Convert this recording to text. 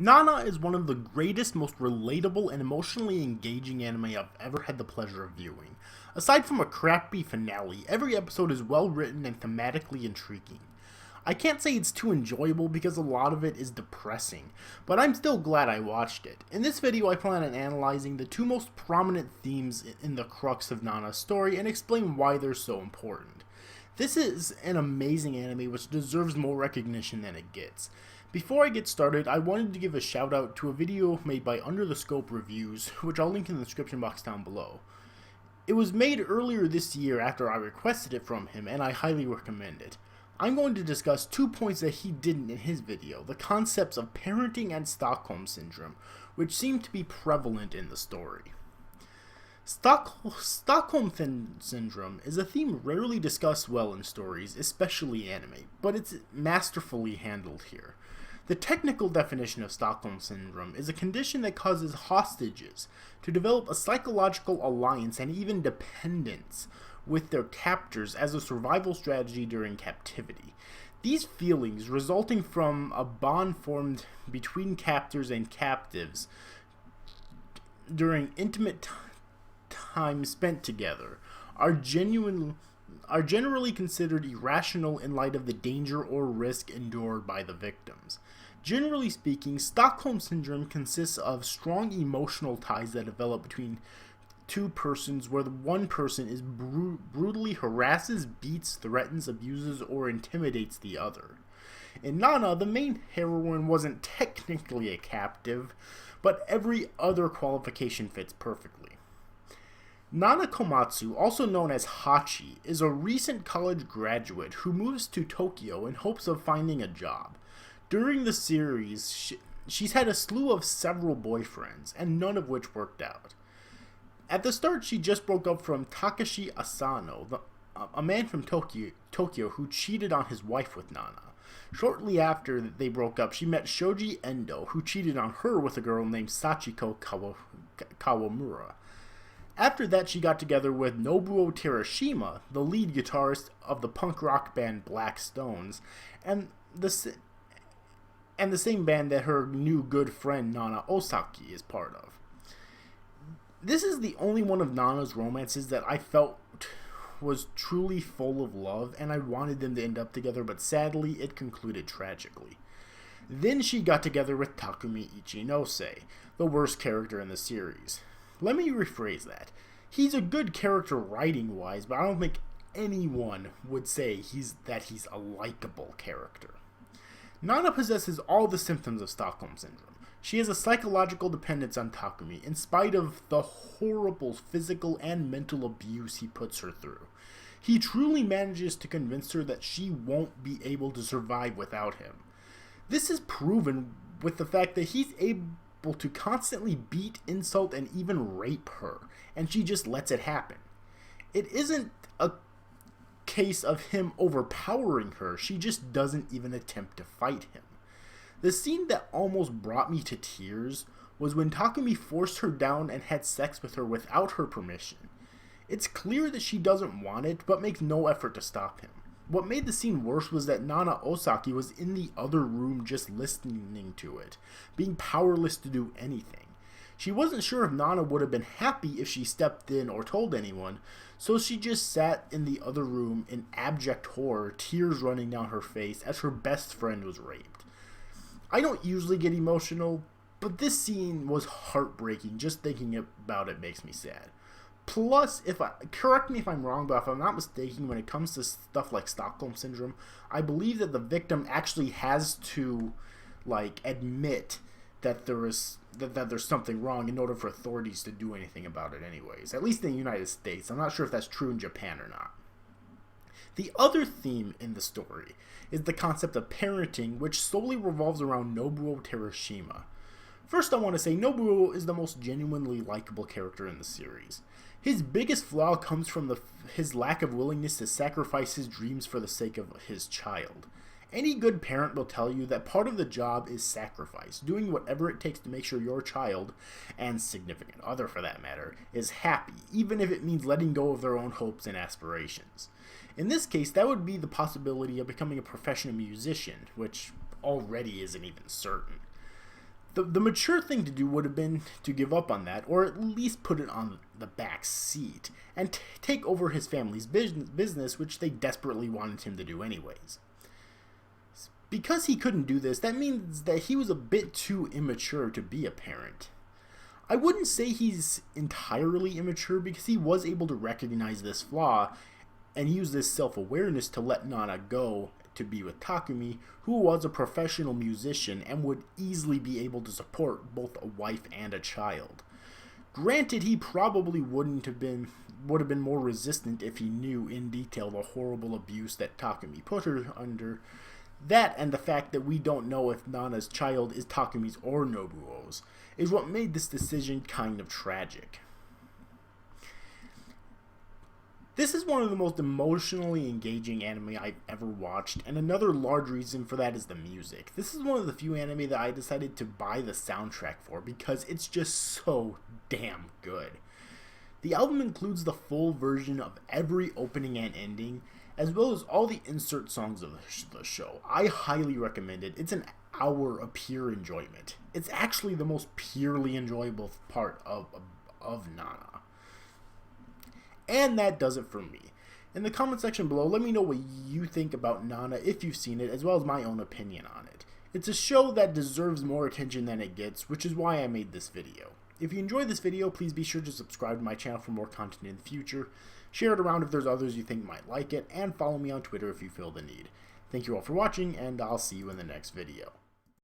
Nana is one of the greatest, most relatable, and emotionally engaging anime I've ever had the pleasure of viewing. Aside from a crappy finale, every episode is well written and thematically intriguing. I can't say it's too enjoyable because a lot of it is depressing, but I'm still glad I watched it. In this video I plan on analyzing the two most prominent themes in the crux of Nana's story and explain why they're so important. This is an amazing anime which deserves more recognition than it gets. Before I get started, I wanted to give a shout out to a video made by Under the Scope Reviews, which I'll link in the description box down below. It was made earlier this year after I requested it from him, and I highly recommend it. I'm going to discuss 2 points that he didn't in his video, the concepts of parenting and Stockholm Syndrome, which seem to be prevalent in the story. Stockholm Syndrome is a theme rarely discussed well in stories, especially anime, but it's masterfully handled here. The technical definition of Stockholm Syndrome is a condition that causes hostages to develop a psychological alliance and even dependence with their captors as a survival strategy during captivity. These feelings, resulting from a bond formed between captors and captives during intimate time spent together, are generally considered irrational in light of the danger or risk endured by the victims. Generally speaking, Stockholm Syndrome consists of strong emotional ties that develop between two persons where the one person is brutally harasses, beats, threatens, abuses, or intimidates the other. In Nana, the main heroine wasn't technically a captive, but every other qualification fits perfectly. Nana Komatsu, also known as Hachi, is a recent college graduate who moves to Tokyo in hopes of finding a job. During the series, she's had a slew of several boyfriends, and none of which worked out. At the start, she just broke up from Takashi Asano, a man from Tokyo who cheated on his wife with Nana. Shortly after they broke up, she met Shoji Endo, who cheated on her with a girl named Sachiko Kawamura. After that, she got together with Nobuo Terashima, the lead guitarist of the punk rock band Black Stones, and the same band that her new good friend Nana Osaki is part of. This is the only one of Nana's romances that I felt was truly full of love, and I wanted them to end up together, but sadly it concluded tragically. Then she got together with Takumi Ichinose, the worst character in the series. Let me rephrase that. He's a good character writing-wise, but I don't think anyone would say he's a likable character. Nana possesses all the symptoms of Stockholm Syndrome. She has a psychological dependence on Takumi, in spite of the horrible physical and mental abuse he puts her through. He truly manages to convince her that she won't be able to survive without him. This is proven with the fact that he's able to constantly beat, insult, and even rape her, and she just lets it happen. It isn't a case of him overpowering her, she just doesn't even attempt to fight him. The scene that almost brought me to tears was when Takumi forced her down and had sex with her without her permission. It's clear that she doesn't want it, but makes no effort to stop him. What made the scene worse was that Nana Osaki was in the other room just listening to it, being powerless to do anything. She wasn't sure if Nana would have been happy if she stepped in or told anyone, so she just sat in the other room in abject horror, tears running down her face as her best friend was raped. I don't usually get emotional, but this scene was heartbreaking. Just thinking about it makes me sad. Plus, correct me if I'm wrong, but if I'm not mistaken, when it comes to stuff like Stockholm Syndrome, I believe that the victim actually has to, admit that there's something wrong in order for authorities to do anything about it anyways. At least in the United States. I'm not sure if that's true in Japan or not. The other theme in the story is the concept of parenting, which solely revolves around Nobuo Terashima. First, I want to say Nobuo is the most genuinely likable character in the series. His biggest flaw comes from his lack of willingness to sacrifice his dreams for the sake of his child. Any good parent will tell you that part of the job is sacrifice, doing whatever it takes to make sure your child, and significant other for that matter, is happy, even if it means letting go of their own hopes and aspirations. In this case, that would be the possibility of becoming a professional musician, which already isn't even certain. The mature thing to do would have been to give up on that, or at least put it on the back seat, and take over his family's business, which they desperately wanted him to do anyways. Because he couldn't do this, that means that he was a bit too immature to be a parent. I wouldn't say he's entirely immature, because he was able to recognize this flaw and use this self-awareness to let Nana go to be with Takumi, who was a professional musician and would easily be able to support both a wife and a child. Granted, he probably would have been more resistant if he knew in detail the horrible abuse that Takumi put her under. That, and the fact that we don't know if Nana's child is Takumi's or Nobuo's, is what made this decision kind of tragic. This is one of the most emotionally engaging anime I've ever watched, and another large reason for that is the music. This is one of the few anime that I decided to buy the soundtrack for because it's just so damn good. The album includes the full version of every opening and ending, as well as all the insert songs of the show. I highly recommend it. It's an hour of pure enjoyment. It's actually the most purely enjoyable part of Nana. And that does it for me. In the comment section below, let me know what you think about Nana if you've seen it, as well as my own opinion on it. It's a show that deserves more attention than it gets, which is why I made this video. If you enjoyed this video, please be sure to subscribe to my channel for more content in the future. Share it around if there's others you think might like it, and follow me on Twitter if you feel the need. Thank you all for watching, and I'll see you in the next video.